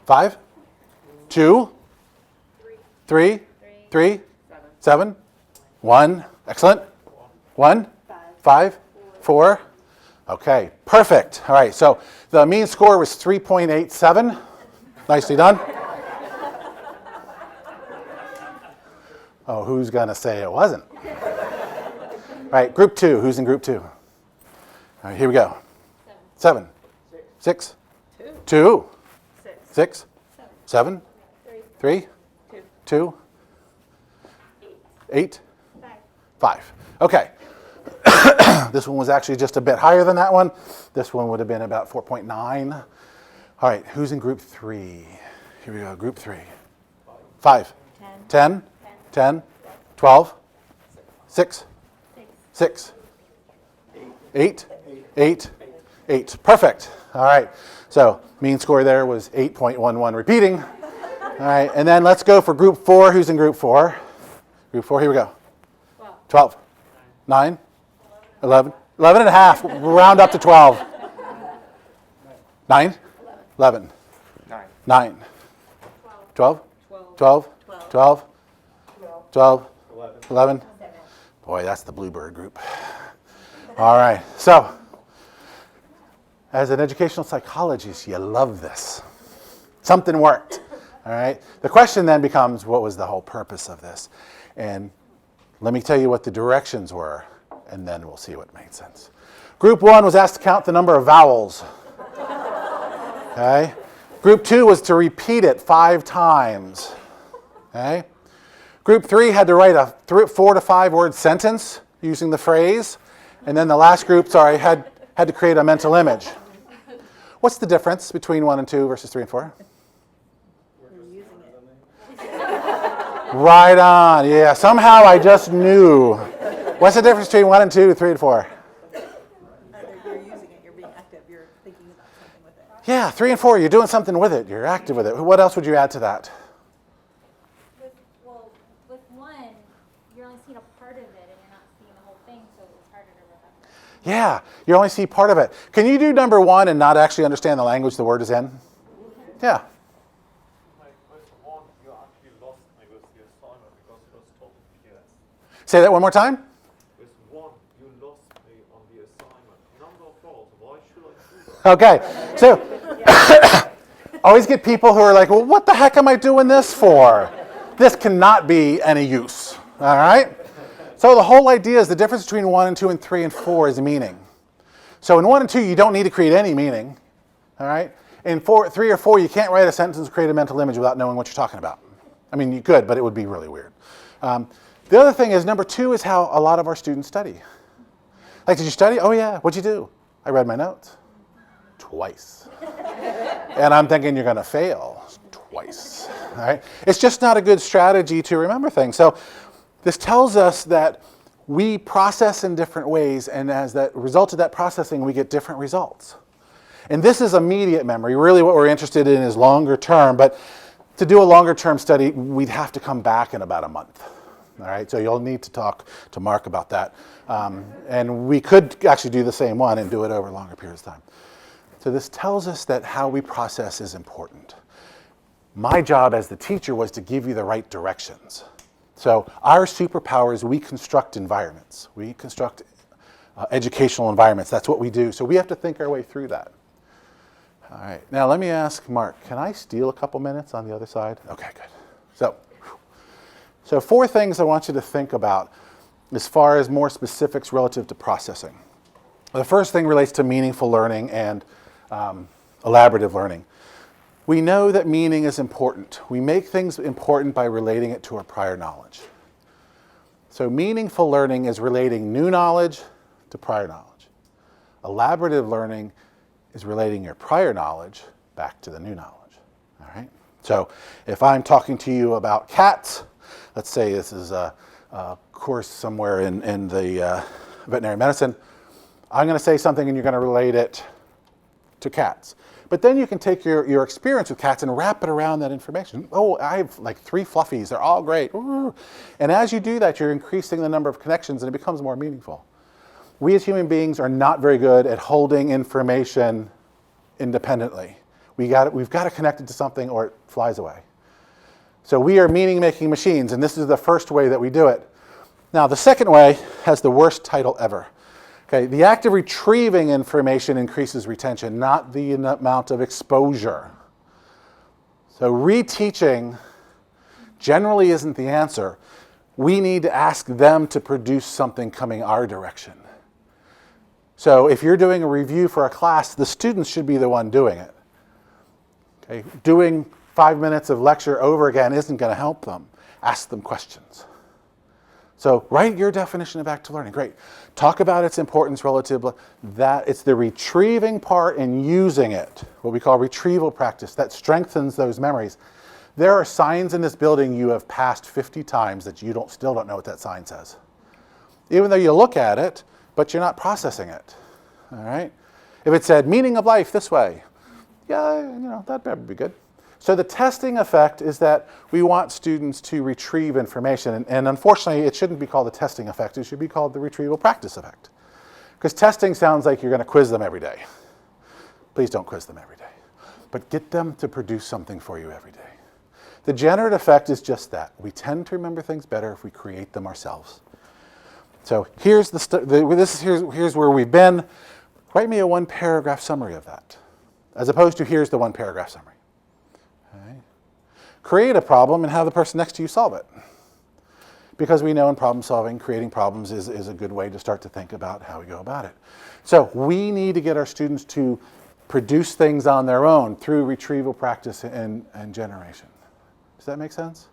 5? 2? 3? 3? 7? 1. Excellent. 1? 5? 4? Okay, perfect. All right, so the mean score was 3.87. Nicely done. Oh, who's going to say it wasn't? All right, group 2. Who's in group 2? All right, here we go. 7. 6. 2. 6. 7. 3. 2. 8. 5. Okay. This one was actually just a bit higher than that one. This one would have been about 4.9. All right, who's in group 3? Here we go, group 3. 5. 10. 10. 12. 6. 6. 8. 8. 8. Perfect. All right. So mean score there was 8.11 repeating. All right. And then let's go for group 4. Who's in group 4? Group 4. Here we go. 12. 9. 11. 11 and a half. Round up to 12. 9. 11. 9. 12. 12. 12. 12. 11. Boy, that's the bluebird group. All right. So, as an educational psychologist, you love this. Something worked. All right. The question then becomes, what was the whole purpose of this? And let me tell you what the directions were, and then we'll see what made sense. Group 1 was asked to count the number of vowels. Okay. Group 2 was to repeat it 5 times. Okay. Group 3 had to write a 4 to 5 word sentence using the phrase. And then the last group, had to create a mental image. What's the difference between 1 and 2 versus 3 and 4? Right on. Yeah, somehow I just knew. What's the difference between 1 and 2, 3 and 4? You're using it, you're being active, you're thinking about something with it. Yeah, 3 and 4, you're doing something with it. You're active with it. What else would you add to that? With 1, you're only seeing a part of it and you're not seeing the whole thing, so it's harder to remember. Yeah, you only see part of it. Can you do number 1 and not actually understand the language the word is in? Yeah. Say that one more time. With 1, you lost me on the assignment. Number 4, why should I do that? Okay, so always get people who are like, well, what the heck am I doing this for? This cannot be any use, all right? So the whole idea is the difference between 1 and 2 and 3 and 4 is meaning. So in 1 and 2, you don't need to create any meaning, all right? In 3 or 4, you can't write a sentence and create a mental image without knowing what you're talking about. I mean, you could, but it would be really weird. The other thing is, number 2 is how a lot of our students study. Like, did you study? Oh, yeah. What'd you do? I read my notes. Twice. And I'm thinking you're going to fail twice. All right? It's just not a good strategy to remember things. So this tells us that we process in different ways, and as that result of that processing, we get different results. And this is immediate memory. Really what we're interested in is longer term, but to do a longer term study, we'd have to come back in about a month. All right, so you'll need to talk to Mark about that. And we could actually do the same one and do it over longer periods of time. So this tells us that how we process is important. My job as the teacher was to give you the right directions. So our superpower is we construct environments. We construct educational environments. That's what we do. So we have to think our way through that. All right, now let me ask Mark, can I steal a couple minutes on the other side? Okay, good. So 4 things I want you to think about as far as more specifics relative to processing. The first thing relates to meaningful learning and elaborative learning. We know that meaning is important. We make things important by relating it to our prior knowledge. So meaningful learning is relating new knowledge to prior knowledge. Elaborative learning is relating your prior knowledge back to the new knowledge. All right? So if I'm talking to you about cats, let's say this is a course somewhere in the veterinary medicine, I'm going to say something and you're going to relate it to cats. But then you can take your experience with cats and wrap it around that information. Oh, I have like 3 fluffies. They're all great. And as you do that, you're increasing the number of connections and it becomes more meaningful. we as human beings are not very good at holding information independently. We've got to connect it to something or it flies away. So we are meaning-making machines, and this is the first way that we do it. Now, the second way has the worst title ever. Okay, the act of retrieving information increases retention, not the amount of exposure. So reteaching generally isn't the answer. We need to ask them to produce something coming our direction. So if you're doing a review for a class, the students should be the one doing it. Okay, doing 5 minutes of lecture over again isn't going to help them. Ask them questions. So write your definition of active learning. Great. Talk about its importance relative to that. It's the retrieving part and using it, what we call retrieval practice, that strengthens those memories. There are signs in this building you have passed 50 times that you still don't know what that sign says. Even though you look at it, but you're not processing it. All right? If it said meaning of life this way, yeah, that'd be good. So the testing effect is that we want students to retrieve information. And unfortunately, it shouldn't be called the testing effect. It should be called the retrieval practice effect. Because testing sounds like you're going to quiz them every day. Please don't quiz them every day. But get them to produce something for you every day. The generative effect is just that. We tend to remember things better if we create them ourselves. So here's here's where we've been. Write me a 1-paragraph summary of that, as opposed to here's the 1-paragraph summary. Okay. Create a problem and have the person next to you solve it. Because we know in problem solving, creating problems is a good way to start to think about how we go about it. So we need to get our students to produce things on their own through retrieval practice and generation. Does that make sense?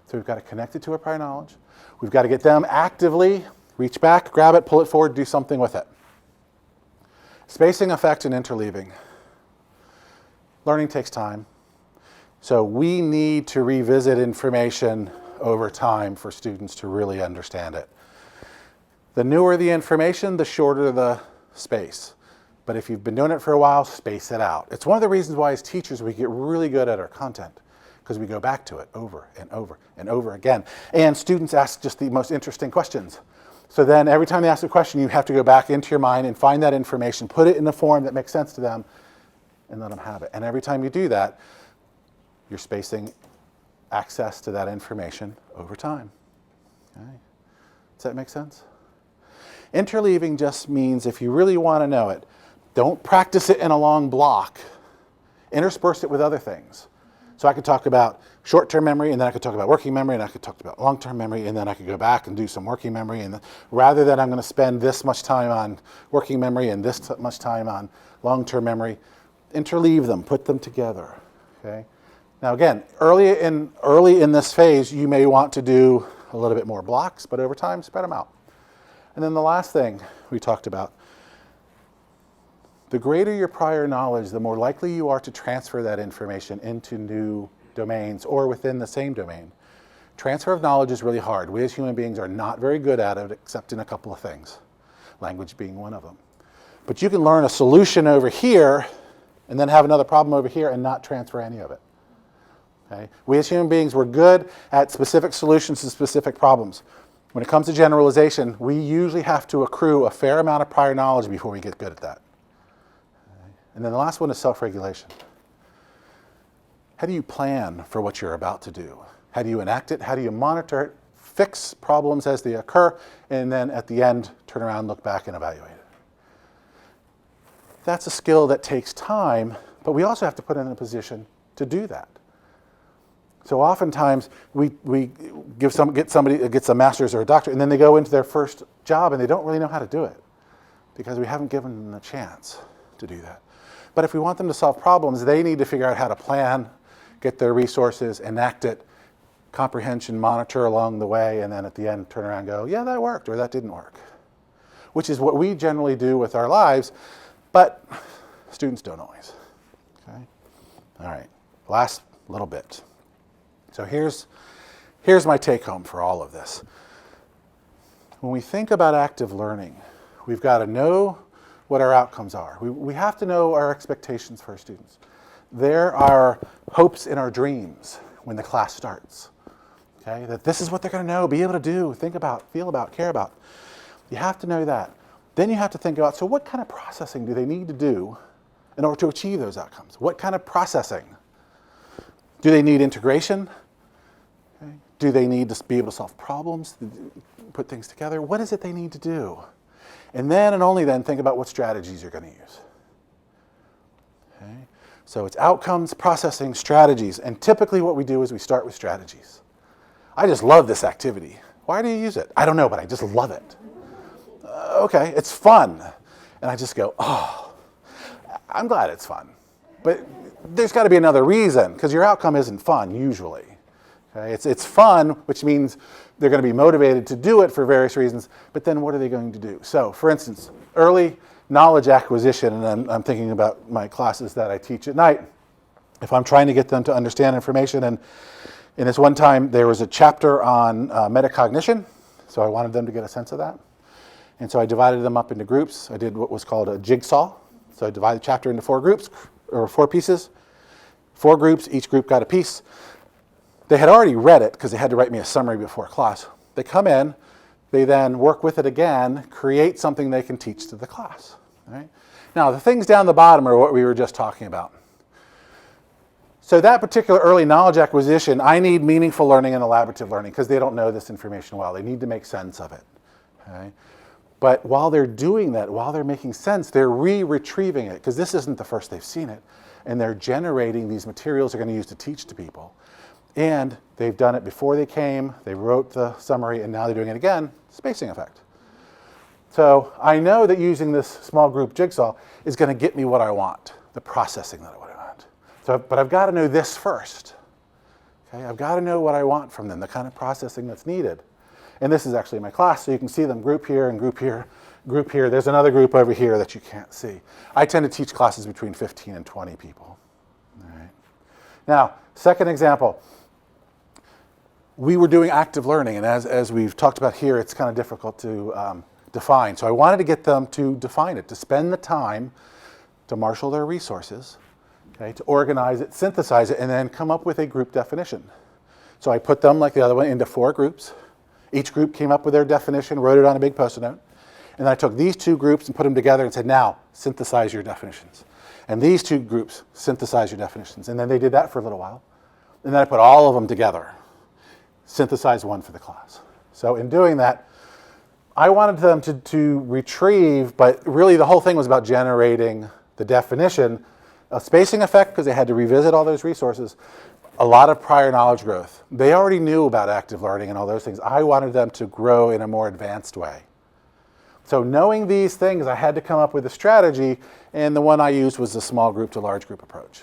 So we've got to connect it to our prior knowledge. We've got to get them actively, reach back, grab it, pull it forward, do something with it. Spacing effect and interleaving. Learning takes time. So we need to revisit information over time for students to really understand it. The newer the information, the shorter the space. But if you've been doing it for a while, space it out. It's one of the reasons why as teachers we get really good at our content, because we go back to it over and over and over again. And students ask just the most interesting questions. So then every time they ask a question, you have to go back into your mind and find that information, put it in a form that makes sense to them, and let them have it. And every time you do that, you're spacing access to that information over time. Okay. Does that make sense? Interleaving just means if you really want to know it, don't practice it in a long block. Intersperse it with other things. So I could talk about short-term memory, and then I could talk about working memory, and I could talk about long-term memory, and then I could go back and do some working memory. And rather than I'm going to spend this much time on working memory and this much time on long-term memory, interleave them, put them together. Okay. Now again, early in this phase, you may want to do a little bit more blocks, but over time, spread them out. And then the last thing we talked about, the greater your prior knowledge, the more likely you are to transfer that information into new domains or within the same domain. Transfer of knowledge is really hard. We as human beings are not very good at it, except in a couple of things, language being one of them. But you can learn a solution over here and then have another problem over here and not transfer any of it. Okay? We as human beings, we're good at specific solutions to specific problems. When it comes to generalization, we usually have to accrue a fair amount of prior knowledge before we get good at that. Okay? And then the last one is self-regulation. How do you plan for what you're about to do? How do you enact it? How do you monitor it? Fix problems as they occur, and then at the end, turn around, look back, and evaluate it. That's a skill that takes time, but we also have to put in a position to do that. So oftentimes we get somebody that gets a master's or a doctorate, and then they go into their first job and they don't really know how to do it because we haven't given them the chance to do that. But if we want them to solve problems, they need to figure out how to plan, get their resources, enact it, comprehension, monitor along the way, and then at the end turn around and go, yeah, that worked or that didn't work, which is what we generally do with our lives, but students don't always. Okay? All right, last little bit. So here's my take home for all of this. When we think about active learning, we've got to know what our outcomes are. We have to know our expectations for our students. There are hopes in our dreams when the class starts. Okay? That this is what they're going to know, be able to do, think about, feel about, care about. You have to know that. Then you have to think about, so what kind of processing do they need to do in order to achieve those outcomes? What kind of processing? Do they need integration? Okay. Do they need to be able to solve problems, put things together? What is it they need to do? And then and only then think about what strategies you're going to use. Okay. So it's outcomes, processing, strategies. And typically what we do is we start with strategies. I just love this activity. Why do you use it? I don't know, but I just love it. Okay, it's fun. And I just go, oh, I'm glad it's fun. But there's got to be another reason, because your outcome isn't fun usually. Okay? It's fun, which means they're going to be motivated to do it for various reasons, but then what are they going to do? So, for instance, early knowledge acquisition, and I'm thinking about my classes that I teach at night. If I'm trying to get them to understand information, and in this one time there was a chapter on metacognition, so I wanted them to get a sense of that. And so I divided them up into groups. I did what was called a jigsaw. So I divided the chapter into 4 groups, or 4 pieces. 4 groups, each group got a piece. They had already read it because they had to write me a summary before class. They come in, they then work with it again, create something they can teach to the class. Right? Now, the things down the bottom are what we were just talking about. So that particular early knowledge acquisition, I need meaningful learning and elaborative learning because they don't know this information well. They need to make sense of it. Okay? But while they're doing that, while they're making sense, they're retrieving it, because this isn't the first they've seen it. And they're generating these materials they're going to use to teach to people. And they've done it before they came, they wrote the summary, and now they're doing it again, spacing effect. So I know that using this small group jigsaw is going to get me what I want, the processing that I want. So, but I've got to know this first. Okay? I've got to know what I want from them, the kind of processing that's needed. And this is actually my class, so you can see them group here and group here, group here. There's another group over here that you can't see. I tend to teach classes between 15 and 20 people. All right. Now, second example. We were doing active learning, and as we've talked about here, it's kind of difficult to define. So I wanted to get them to define it, to spend the time to marshal their resources, okay, to organize it, synthesize it, and then come up with a group definition. So I put them, like the other one, into 4 groups. Each group came up with their definition, wrote it on a big Post-it note. And then I took these 2 groups and put them together and said, now, synthesize your definitions. And these 2 groups, synthesize your definitions. And then they did that for a little while. And then I put all of them together, synthesize one for the class. So in doing that, I wanted them to retrieve, but really the whole thing was about generating the definition, a spacing effect, because they had to revisit all those resources, a lot of prior knowledge growth. They already knew about active learning and all those things. I wanted them to grow in a more advanced way. So knowing these things, I had to come up with a strategy, and the one I used was the small group to large group approach.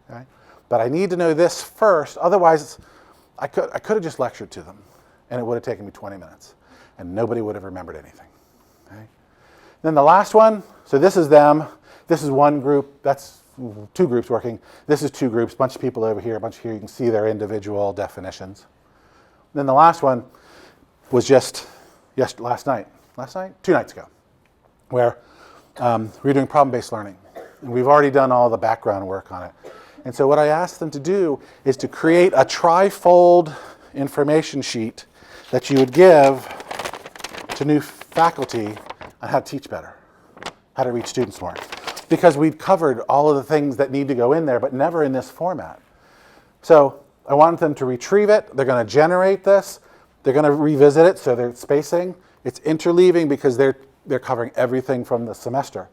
Okay? But I need to know this first, otherwise I could have just lectured to them, and it would have taken me 20 minutes, and nobody would have remembered anything. Okay? Then the last one, so this is them. This is one group. That's 2 groups working. This is 2 groups, a bunch of people over here, a bunch here. You can see their individual definitions. Then the last one was just last night, 2 nights ago, where we were doing problem-based learning. And we've already done all the background work on it. And so what I asked them to do is to create a tri-fold information sheet that you would give to new faculty on how to teach better, how to reach students more. Because we'd covered all of the things that need to go in there, but never in this format. So I wanted them to retrieve it. They're going to generate this. They're going to revisit it, so they're spacing. It's interleaving because they're covering everything from the semester.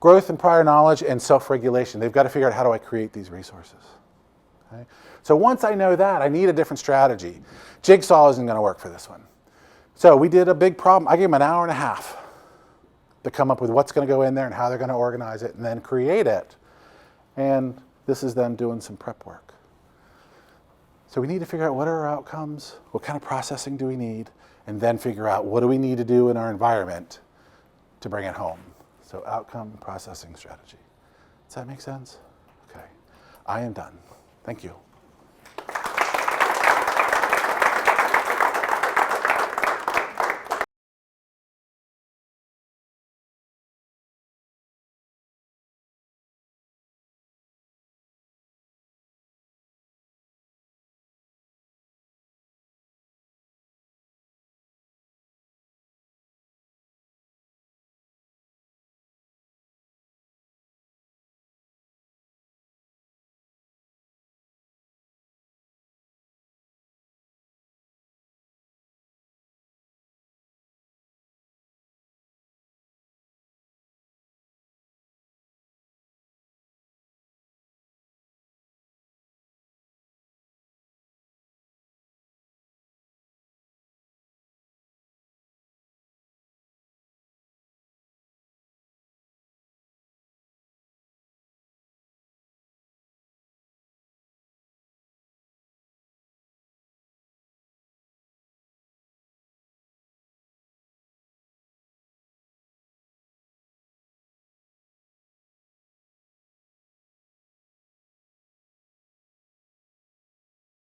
Growth and prior knowledge and self-regulation. They've got to figure out, how do I create these resources? Okay? So once I know that, I need a different strategy. Jigsaw isn't going to work for this one. So we did a big problem. I gave them an hour and a half to come up with what's going to go in there and how they're going to organize it and then create it. And this is them doing some prep work. So we need to figure out what are our outcomes, what kind of processing do we need, and then figure out what do we need to do in our environment to bring it home. So outcome, processing, strategy. Does that make sense? Okay. I am done. Thank you.